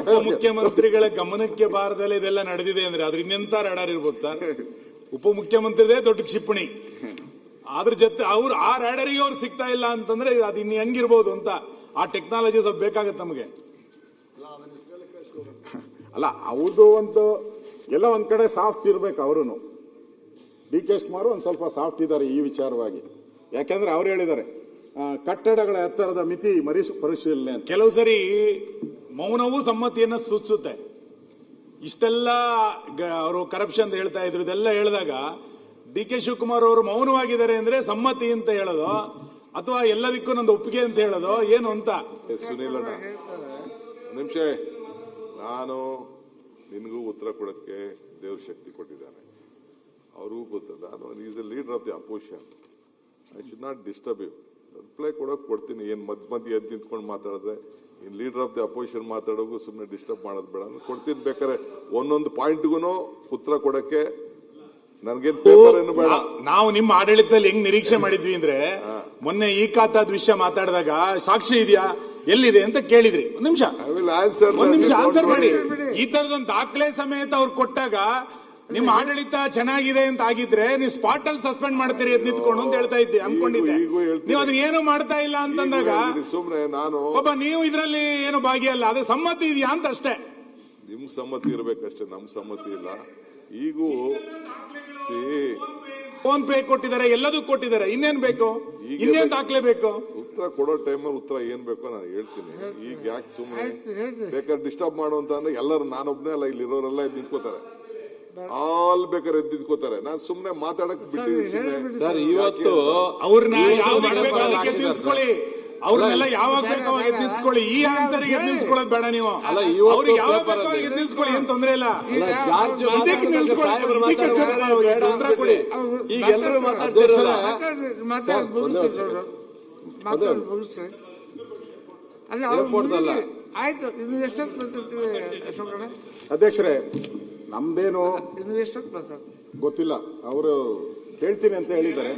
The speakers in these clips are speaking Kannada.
ಉಪಮುಖ್ಯಮಂತ್ರಿಗಳ ಗಮನಕ್ಕೆ ಬಾರದಲ್ಲೇ ಇದೆಲ್ಲ ನಡೆದಿದೆ ಅಂದ್ರೆ ಅದ್ರ ಇನ್ನೆಂತ ರಾಡಾರ್ ಇರ್ಬೋದು ಸರ್. ಉಪಮುಖ್ಯಮಂತ್ರಿದೇ ದೊಡ್ಡ ಕ್ಷಿಪಣಿ, ಅದ್ರ ಜೊತೆ ಅವ್ರು ಆ ರಾಡರಿಗೆ ಅವ್ರು ಸಿಗ್ತಾ ಇಲ್ಲ ಅಂತಂದ್ರೆ ಅದು ಇನ್ನು ಹೆಂಗಿರ್ಬೋದು ಅಂತ. ಆ ಟೆಕ್ನಾಲಜಿ ಸ್ವಲ್ಪ ಬೇಕಾಗತ್ತೆ ನಮಗೆ. ಅಲ್ಲ ಅವ್ರದ್ದು ಒಂದು ಎಲ್ಲ ಒಂದ್ ಕಡೆ ಸಾಫ್ಟ್ ಇರ್ಬೇಕು. ಅವರು ಡಿ ಕೆ ಶಿವಕುಮಾರ್ ಒಂದ್ ಸ್ವಲ್ಪ ಸಾಫ್ಟ್ ಇದ್ದಾರೆ ಈ ವಿಚಾರವಾಗಿ. ಯಾಕೆಂದ್ರೆ ಅವ್ರು ಹೇಳಿದ್ದಾರೆ ಕಟ್ಟಡಗಳ ಎತ್ತರದ ಮಿತಿ ಪರಿಶೀಲನೆ ಅಂತ. ಕೆಲವು ಸರಿ ಮೌನವೂ ಸಮ್ಮತಿಯನ್ನ ಸೂಚಿಸುತ್ತೆ. ಇಷ್ಟೆಲ್ಲ ಅವರು ಕರಪ್ಷನ್ ಅಂತ ಹೇಳ್ತಾ ಇದ್ರು, ಇದೆಲ್ಲ ಹೇಳಿದಾಗ ಡಿ ಕೆ ಶಿವಕುಮಾರ್ ಅವರು ಮೌನವಾಗಿದ್ದಾರೆ ಅಂದ್ರೆ ಸಮ್ಮತಿ ಅಂತ ಹೇಳೋದು ಅಥವಾ ಎಲ್ಲದಕ್ಕೂ ನಂದು ಒಪ್ಪಿಗೆ ಅಂತ ಹೇಳೋದು ಏನು ಅಂತ. ಸುನೀಲ್ ಅಣ್ಣ ನಿಮಿಷ, ನಾನು ನಿನಗೂ ಉತ್ತರ ಕೊಡಕ್ಕೆ ದೇವ್ರ ಶಕ್ತಿ ಕೊಟ್ಟಿದ್ದಾನೆ, ಅವ್ರಿಗೂ ಗೊತ್ತದ. Is a leader of the opposition, I should not disturb you. Reply ಕೊಡೋಕೆ ಕೊಡ್ತೀನಿ. ಏನು ಮಧ್ಯ ಎದ್ದು ನಿಂತ್ಕೊಂಡು ಮಾತಾಡಿದ್ರೆ in leader of the opposition ಮಾತಾಡೋಕು ಸುಮ್ಮನೆ ಡಿಸ್ಟರ್ಬ್ ಮಾಡೋದು ಬೇಡ. ಕೊಡ್ತೀನಿ, ಬೇಕಾದ್ರೆ ಒಂದೊಂದು ಪಾಯಿಂಟ್ಗೂ ಉತ್ತರ ಕೊಡಕ್ಕೆ ನನ್ಗೇನ್ ಪೇಪರ್ ಏನು ಬೇಡ. ನಾವು ನಿಮ್ಮ ಆಡಳಿತದಲ್ಲಿ ಹೆಂಗ್ ನಿರೀಕ್ಷೆ ಮಾಡಿದ್ವಿ ಅಂದ್ರೆ, ಮೊನ್ನೆ ಈ ಖಾತಾದ ವಿಷಯ ಮಾತಾಡಿದಾಗ ಸಾಕ್ಷಿ ಇದೆಯಾ ಎಲ್ಲಿದೆ ಅಂತ ಕೇಳಿದ್ರಿ. ಒಂದ್ ನಿಮಿಷ ಆನ್ಸರ್ ಮಾಡಿ. ಈ ತರದೊಂದು ದಾಖಲೆ ಸಮೇತ ಅವ್ರು ಕೊಟ್ಟಾಗ ನಿಮ್ಮ ಆಡಳಿತ ಚೆನ್ನಾಗಿದೆ ಅಂತ ಆಗಿದ್ರೆ ನೀವು ಸ್ಪಾಟ್ ಅಲ್ಲಿ ಸಸ್ಪೆಂಡ್ ಮಾಡ್ತೀರಿ ಅಂತ ನಿಂತ್ಕೊಂಡು ಅಂತ ಹೇಳ್ತಾ ಇದ್ದೆ, ಅನ್ಕೊಂಡಿದ್ದೆ. ನೀವು ಅದನ್ನ ಏನು ಮಾಡ್ತಾ ಇಲ್ಲ ಅಂತಂದಾಗ ಸುಮ್ನೆ ನಾನು ಒಬ್ಬ ನೀವು ಇದ್ರಲ್ಲಿ ಏನು ಭಾಗಿಯಲ್ಲ, ಅದ್ರ ಸಮ್ಮತಿ ಇದೆಯಾ ಅಂತ ಅಷ್ಟೇ. ನಿಮ್ ಸಮ್ಮತಿ ಇರ್ಬೇಕಷ್ಟೇ, ನಮ್ ಸಮ್ಮತಿ ಇಲ್ಲ. ಈಗೂ ಫೋನ್ ಪೇ ಕೊಟ್ಟಿದ್ದಾರೆ, ಎಲ್ಲದೂ ಕೊಟ್ಟಿದ್ದಾರೆ, ಇನ್ನೇನ್ ಬೇಕು, ಇನ್ನೇನ್ ದಾಖಲೆ ಬೇಕು? ಉತ್ತರ ಕೊಡೋ ಟೈಮಲ್ಲಿ ಉತ್ತರ ಏನ್ ಬೇಕೋ ನಾನು ಹೇಳ್ತೀನಿ. ಈಗ ಯಾಕೆ ಸುಮ್ಮನೆ ಬೇಕಾದ್ರೆ ಡಿಸ್ಟರ್ಬ್ ಮಾಡುವಂತ ಅಂದ್ರೆ ಎಲ್ಲರೂ, ನಾನೊಬ್ನೇ ಅಲ್ಲ, ಇಲ್ಲಿ ಇರೋರೆಲ್ಲ ಎದ್ದು ನಿಂತ್ಕೋತಾರೆ, ಆಲ್ ಬೇಕಾದ್ರೆ ಎದ್ದು ನಿಂತ್ಕೋತಾರೆ. ನಾನು ಸುಮ್ಮನೆ ಮಾತಾಡಕ್ ಬಿಟ್ಟಿದ್ದೀನಿ. ಇವತ್ತು ಅವ್ರನ್ನ ನಿಲ್ಸ್ಕೊಳ್ಳಿ, ಅವ್ರನ್ನೆಲ್ಲ ಯಾವಾಗ ಬೇಕು ಅವಾಗ ಎದ್ದು ನಿಲ್ಸ್ಕೊಳ್ಳಿ. ಈ ಆನ್ಸರ್ ಗೆ ನಿಲ್ಸ್ಕೊಳ್ಳೋದು ಬೇಡ ನೀವು. ಅವ್ರಿಗೆ ಯಾವಾಗ ಬೇಕು ಅವಾಗ ಎದ್ದು ನಿಲ್ಸ್ಕೊಳ್ಳಿ, ಏನ್ ತೊಂದ್ರೆ ಇಲ್ಲ. ಇದಕ್ಕೆ ಉತ್ತರ ಕೊಡಿ. ಈಗ ಎಲ್ಲರೂ ಮಾತಾಡ್ತಿರಲ್ಲ. ಅಧ್ಯಕ್ಷರೇ, ನಮ್ದೇನು ಗೊತ್ತಿಲ್ಲ, ಅವರು ಹೇಳ್ತೀನಿ ಅಂತ ಹೇಳಿದ್ದಾರೆ.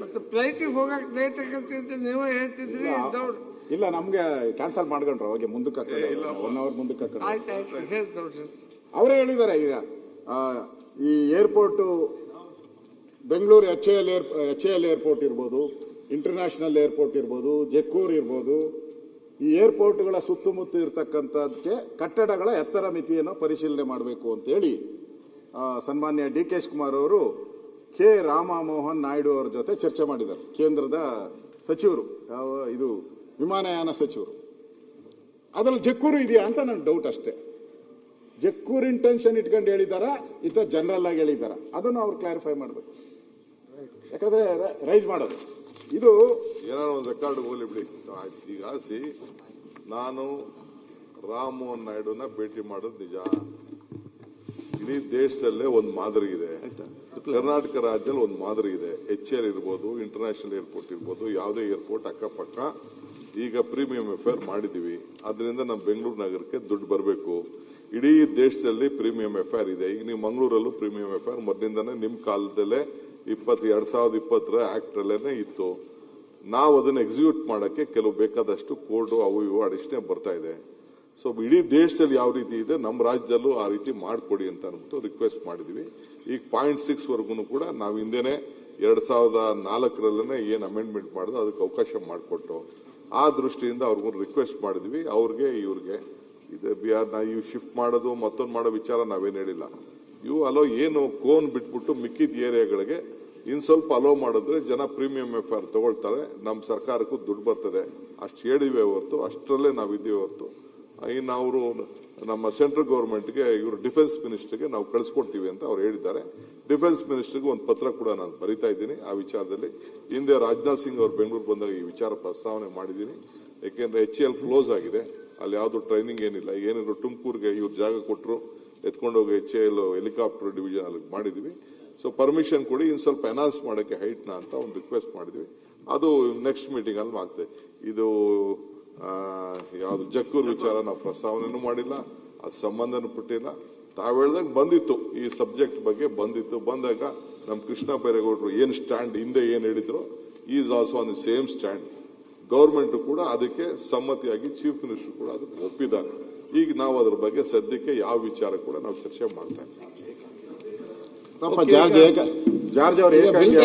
ಮತ್ತೆ ಫ್ಲೈಟಿಗೆ ಹೋಗಕ್ಕೆ ಲೇಟ್ ಆಗತ್ತೆ ನೀವೇ ಹೇಳ್ತಿದ್ರಿ. ಇಲ್ಲ, ನಮ್ಗೆ ಕ್ಯಾನ್ಸಲ್ ಮಾಡ್ಕೊಂಡ್ರು, ಅವಾಗ ಮುಂದಕ್ಕೆ 1 ಅವರ್ ಮುಂದಕ್ಕೆ ಅವರೇ ಹೇಳಿದ್ದಾರೆ. ಈಗ ಈ ಏರ್ಪೋರ್ಟ್ ಬೆಂಗಳೂರು HAL ಏರ್ಪೋರ್ಟ್ ಇರ್ಬೋದು, ಇಂಟರ್ನ್ಯಾಷನಲ್ ಏರ್ಪೋರ್ಟ್ ಇರ್ಬೋದು, ಜಕ್ಕೂರ್ ಇರ್ಬೋದು, ಈ ಏರ್ಪೋರ್ಟ್ಗಳ ಸುತ್ತಮುತ್ತ ಇರ್ತಕ್ಕಂಥದಕ್ಕೆ ಕಟ್ಟಡಗಳ ಎತ್ತರ ಮಿತಿಯನ್ನು ಪರಿಶೀಲನೆ ಮಾಡಬೇಕು ಅಂತೇಳಿ ಸನ್ಮಾನ್ಯ ಡಿ ಕೆ ಶಿವಕುಮಾರ್ ಅವರು ಕೆ ರಾಮಮೋಹನ್ ನಾಯ್ಡು ಅವರ ಜೊತೆ ಚರ್ಚೆ ಮಾಡಿದ್ದಾರೆ. ಕೇಂದ್ರದ ಸಚಿವರು, ಇದು ವಿಮಾನಯಾನ ಸಚಿವರು. ಅದ್ರಲ್ಲಿ ಜಕ್ಕೂರು ಇದೆಯಾ ಅಂತ ನನ್ನ ಡೌಟ್ ಅಷ್ಟೇ. ಜಕ್ಕೂರು ಇಂಟೆನ್ಷನ್ ಇಟ್ಕೊಂಡು ಹೇಳಿದಾರ ಇತ ಜನರಲ್ ಆಗಿ ಹೇಳಿದಾರ, ಅದನ್ನು ಅವ್ರು ಕ್ಲಾರಿಫೈ ಮಾಡಬೇಕು. ಯಾಕಂದ್ರೆ ರೈಸ್ ಮಾಡೋದು ಇದು ಏನಾದ್ರು ಒಂದು ರೆಕಾರ್ಡ್ ಹೋಗ್ಲಿ ಬಿಡಿ. ಈಗ ನಾನು ರಾಮಮೋಹನ್ ನಾಯ್ಡುನ ಭೇಟಿ ಮಾಡೋದು ನಿಜ. ಇಡೀ ದೇಶದಲ್ಲೇ ಒಂದು ಮಾದರಿ ಇದೆ, ಕರ್ನಾಟಕ ರಾಜ್ಯದಲ್ಲಿ ಒಂದು ಮಾದರಿ ಇದೆ. HAL ಇರ್ಬೋದು, ಇಂಟರ್ನ್ಯಾಷನಲ್ ಏರ್ಪೋರ್ಟ್ ಇರ್ಬೋದು, ಯಾವುದೇ ಏರ್ಪೋರ್ಟ್ ಅಕ್ಕಪಕ್ಕ ಈಗ ಪ್ರೀಮಿಯಂ ಎಫೇರ್ ಮಾಡಿದೀವಿ. ಅದರಿಂದ ನಮ್ಮ ಬೆಂಗಳೂರು ನಗರಕ್ಕೆ ದುಡ್ಡು ಬರಬೇಕು. ಇಡೀ ದೇಶದಲ್ಲಿ ಪ್ರೀಮಿಯಂ ಎಫೇರ್ ಇದೆ. ಈಗ ನೀವು ಮಂಗಳೂರಲ್ಲೂ ಪ್ರೀಮಿಯಂ ಎಫೇರ್ ಮೊದಲಿಂದಾನೆ ನಿಮ್ಮ ಕಾಲದಲ್ಲೇ 2020 ಆಕ್ಟ್ ಅಲ್ಲೇನೆ ಇತ್ತು. ನಾವು ಅದನ್ನು ಎಕ್ಸಿಕ್ಯೂಟ್ ಮಾಡೋಕ್ಕೆ ಕೆಲವು ಬೇಕಾದಷ್ಟು ಕೋರ್ಟು ಅವು ಇವು ಅಡಿಷನ್ ಬರ್ತಾ ಇದೆ. ಸೊ ಇಡೀ ದೇಶದಲ್ಲಿ ಯಾವ ರೀತಿ ಇದೆ, ನಮ್ಮ ರಾಜ್ಯದಲ್ಲೂ ಆ ರೀತಿ ಮಾಡಿಕೊಡಿ ಅಂತ ಅಂದ್ಬಿಟ್ಟು ರಿಕ್ವೆಸ್ಟ್ ಮಾಡಿದ್ವಿ. ಈಗ 0.6 ವರ್ಗು ಕೂಡ ನಾವು ಹಿಂದೆನೆ 2004 ಏನು ಅಮೆಂಡ್ಮೆಂಟ್ ಮಾಡೋದು ಅದಕ್ಕೆ ಅವಕಾಶ ಮಾಡಿಕೊಟ್ಟು ಆ ದೃಷ್ಟಿಯಿಂದ ಅವ್ರಿಗೂ ರಿಕ್ವೆಸ್ಟ್ ಮಾಡಿದ್ವಿ. ಅವ್ರಿಗೆ ಇವ್ರಿಗೆ ಇವು ಶಿಫ್ಟ್ ಮಾಡೋದು ಮತ್ತೊಂದು ಮಾಡೋ ವಿಚಾರ ನಾವೇನು ಹೇಳಿಲ್ಲ. ಇವು ಅಲೋ ಏನು ಕೋನ್ ಬಿಟ್ಬಿಟ್ಟು ಮಿಕ್ಕಿದ ಏರಿಯಾಗಳಿಗೆ ಇನ್ನು ಸ್ವಲ್ಪ ಅಲೋ ಮಾಡಿದ್ರೆ ಜನ ಪ್ರೀಮಿಯಂ ಎಫ್ಐಆರ್ ತಗೊಳ್ತಾರೆ, ನಮ್ಮ ಸರ್ಕಾರಕ್ಕೂ ದುಡ್ಡು ಬರ್ತದೆ. ಅಷ್ಟು ಹೇಳಿವೆ ಹೊರತು, ಅಷ್ಟರಲ್ಲೇ ನಾವಿದ್ದೀವಿ ಹೊರತು ಇನ್ನು ಅವರು ನಮ್ಮ ಸೆಂಟ್ರಲ್ ಗೌರ್ಮೆಂಟ್ಗೆ ಇವರು ಡಿಫೆನ್ಸ್ ಮಿನಿಸ್ಟರ್ಗೆ ನಾವು ಕಳಿಸ್ಕೊಡ್ತೀವಿ ಅಂತ ಅವ್ರು ಹೇಳಿದ್ದಾರೆ. ಡಿಫೆನ್ಸ್ ಮಿನಿಸ್ಟರ್ಗೆ ಒಂದು ಪತ್ರ ಕೂಡ ನಾನು ಬರೀತಾ ಇದ್ದೀನಿ ಆ ವಿಚಾರದಲ್ಲಿ. ಹಿಂದೆ ರಾಜನಾಥ್ ಸಿಂಗ್ ಅವರು ಬೆಂಗಳೂರು ಬಂದಾಗ ಈ ವಿಚಾರ ಪ್ರಸ್ತಾವನೆ ಮಾಡಿದ್ದೀನಿ. ಯಾಕೆಂದ್ರೆ HAL ಕ್ಲೋಸ್ ಆಗಿದೆ, ಅಲ್ಲಿ ಯಾವುದು ಟ್ರೈನಿಂಗ್ ಏನಿಲ್ಲ. ಏನಿದ್ರು ತುಮಕೂರಿಗೆ ಇವ್ರು ಜಾಗ ಕೊಟ್ಟರು, ಎತ್ಕೊಂಡೋಗಿ HAL ಹೆಲಿಕಾಪ್ಟರ್ ಡಿವಿಷನ್ ಅಲ್ಲಿ ಮಾಡಿದ್ವಿ. ಸೊ ಪರ್ಮಿಷನ್ ಕೊಡಿ, ಇನ್ನು ಸ್ವಲ್ಪ ಎನ್ಹಾನ್ಸ್ ಮಾಡೋಕ್ಕೆ ಹೈಟ್ನ ಅಂತ ಒಂದು ರಿಕ್ವೆಸ್ಟ್ ಮಾಡಿದ್ವಿ. ಅದು ನೆಕ್ಸ್ಟ್ ಮೀಟಿಂಗ್ ಅಲ್ಲಿ ಆಗ್ತದೆ. ಇದು ಯಾವುದು ಜಕ್ಕೂರ್ ವಿಚಾರ ನಾವು ಪ್ರಸ್ತಾವನೆನೂ ಮಾಡಿಲ್ಲ, ಅದು ಸಂಬಂಧನೂ ಪಟ್ಟಿಲ್ಲ. ತಾವು ಹೇಳ್ದಂಗೆ ಬಂದಿತ್ತು, ಈ ಸಬ್ಜೆಕ್ಟ್ ಬಗ್ಗೆ ಬಂದಿತ್ತು. ಬಂದಾಗ ನಮ್ಮ ಕೃಷ್ಣ ಬೈರೇಗೌಡರು ಏನು ಸ್ಟ್ಯಾಂಡ್ ಹಿಂದೆ ಏನು ಹೇಳಿದ್ರು, is also on the same stand. Government ಕೂಡ ಅದಕ್ಕೆ ಸಮ್ಮತಿಯಾಗಿ ಚೀಫ್ ಮಿನಿಸ್ಟರ್ ಕೂಡ ಅದಕ್ಕೆ ಒಪ್ಪಿದ್ದಾರೆ. ಈಗ ನಾವು ಅದ್ರ ಬಗ್ಗೆ ಸದ್ಯಕ್ಕೆ ಯಾವ ವಿಚಾರ ಕೂಡ ನಾವು ಚರ್ಚೆ ಮಾಡ್ತಾ ಇದ್ದೀವಿ. ಜಾರ್ಜ್ ಅವರು ಏಕಾಂಗಿ